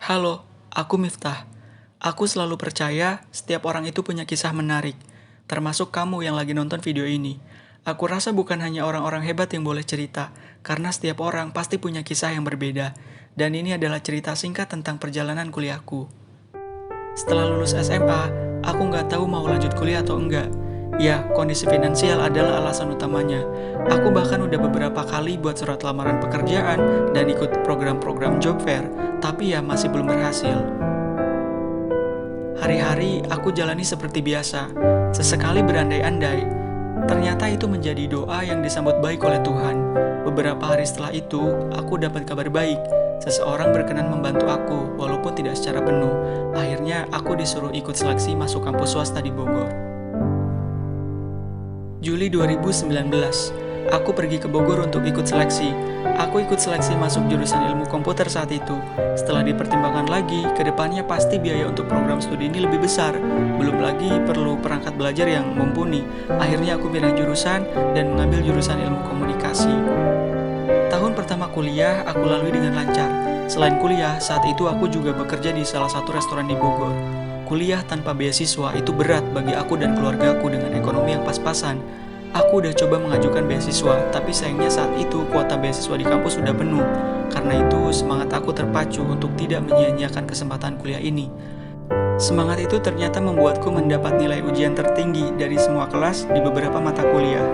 Halo, aku Miftah. Aku selalu percaya setiap orang itu punya kisah menarik, termasuk kamu yang lagi nonton video ini. Aku rasa bukan hanya orang-orang hebat yang boleh cerita, karena setiap orang pasti punya kisah yang berbeda. Dan ini adalah cerita singkat tentang perjalanan kuliahku. Setelah lulus SMA, aku nggak tahu mau lanjut kuliah atau enggak. Ya, kondisi finansial adalah alasan utamanya. Aku bahkan udah beberapa kali buat surat lamaran pekerjaan dan ikut program-program job fair, tapi ya masih belum berhasil. Hari-hari aku jalani seperti biasa, sesekali berandai-andai. Ternyata itu menjadi doa yang disambut baik oleh Tuhan. Beberapa hari setelah itu, aku dapat kabar baik. Seseorang berkenan membantu aku, walaupun tidak secara penuh. Akhirnya, aku disuruh ikut seleksi masuk kampus swasta di Bogor. Juli 2019, aku pergi ke Bogor untuk ikut seleksi. Aku ikut seleksi masuk jurusan ilmu komputer saat itu. Setelah dipertimbangkan lagi, kedepannya pasti biaya untuk program studi ini lebih besar. Belum lagi perlu perangkat belajar yang mumpuni. Akhirnya aku pindah jurusan dan mengambil jurusan ilmu komunikasi. Tahun pertama kuliah aku lalui dengan lancar. Selain kuliah, saat itu aku juga bekerja di salah satu restoran di Bogor. Kuliah tanpa beasiswa itu berat bagi aku dan keluargaku dengan ekonomi yang pas-pasan. Aku udah coba mengajukan beasiswa, tapi sayangnya saat itu kuota beasiswa di kampus sudah penuh. Karena itu, semangat aku terpacu untuk tidak menyia-nyiakan kesempatan kuliah ini. Semangat itu ternyata membuatku mendapat nilai ujian tertinggi dari semua kelas di beberapa mata kuliah.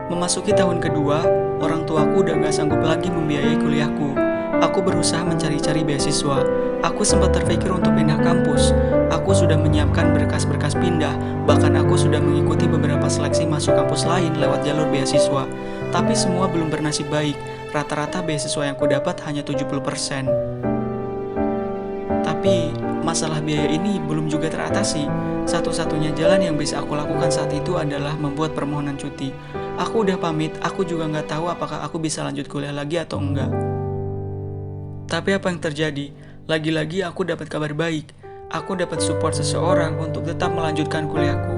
Memasuki tahun kedua, orang tuaku udah gak sanggup lagi membiayai kuliahku. Aku berusaha mencari-cari beasiswa. Aku sempat terpikir untuk pindah kampus. Aku sudah menyiapkan berkas-berkas pindah. Bahkan aku sudah mengikuti beberapa seleksi masuk kampus lain lewat jalur beasiswa. Tapi semua belum bernasib baik. Rata-rata beasiswa yang ku dapat hanya 70%. Tapi masalah biaya ini belum juga teratasi. Satu-satunya jalan yang bisa aku lakukan saat itu adalah membuat permohonan cuti. Aku udah pamit, aku juga nggak tahu apakah aku bisa lanjut kuliah lagi atau enggak. Tapi apa yang terjadi? Lagi-lagi aku dapat kabar baik. Aku dapat support seseorang untuk tetap melanjutkan kuliahku.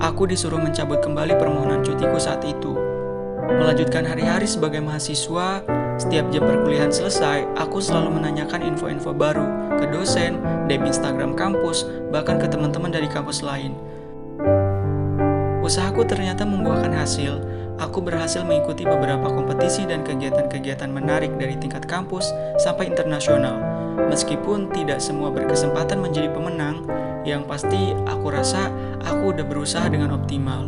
Aku disuruh mencabut kembali permohonan cutiku saat itu. Melanjutkan hari-hari sebagai mahasiswa, setiap jam perkuliahan selesai, aku selalu menanyakan info-info baru ke dosen, DM Instagram kampus, bahkan ke teman-teman dari kampus lain. Usahaku ternyata membuahkan hasil. Aku berhasil mengikuti beberapa kompetisi dan kegiatan-kegiatan menarik dari tingkat kampus sampai internasional. Meskipun tidak semua berkesempatan menjadi pemenang, yang pasti aku rasa aku udah berusaha dengan optimal.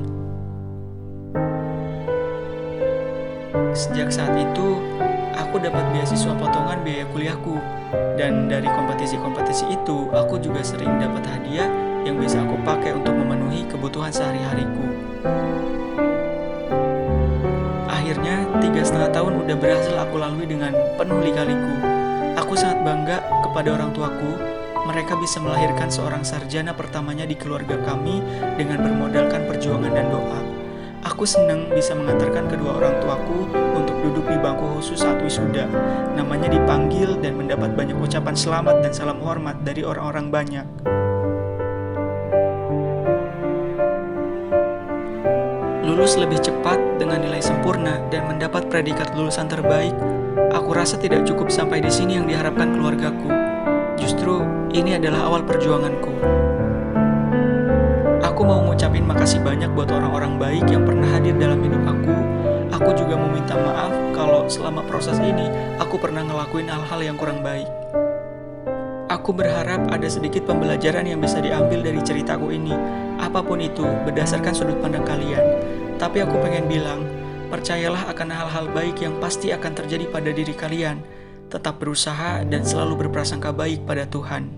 Sejak saat itu, aku dapat beasiswa potongan biaya kuliahku. Dan dari kompetisi-kompetisi itu, aku juga sering dapat hadiah yang bisa aku pakai untuk memenuhi kebutuhan sehari-hariku. Akhirnya, 3,5 tahun udah berhasil aku lalui dengan penuh lika-liku. Aku sangat bangga kepada orang tuaku. Mereka bisa melahirkan seorang sarjana pertamanya di keluarga kami dengan bermodalkan perjuangan dan doa. Aku senang bisa mengantarkan kedua orang tuaku untuk duduk di bangku khusus saat wisuda. Namanya dipanggil dan mendapat banyak ucapan selamat dan salam hormat dari orang-orang banyak. Lulus lebih cepat dengan nilai sempurna dan mendapat predikat lulusan terbaik. Aku rasa tidak cukup sampai di sini yang diharapkan keluargaku. Justru ini adalah awal perjuanganku. Aku mau ngucapin makasih banyak buat orang-orang baik yang pernah hadir dalam hidup aku. Aku juga mau minta maaf kalau selama proses ini aku pernah ngelakuin hal-hal yang kurang baik. Aku berharap ada sedikit pembelajaran yang bisa diambil dari ceritaku ini. Apapun itu, berdasarkan sudut pandang kalian. Tapi aku pengen bilang, percayalah akan hal-hal baik yang pasti akan terjadi pada diri kalian. Tetap berusaha dan selalu berprasangka baik pada Tuhan.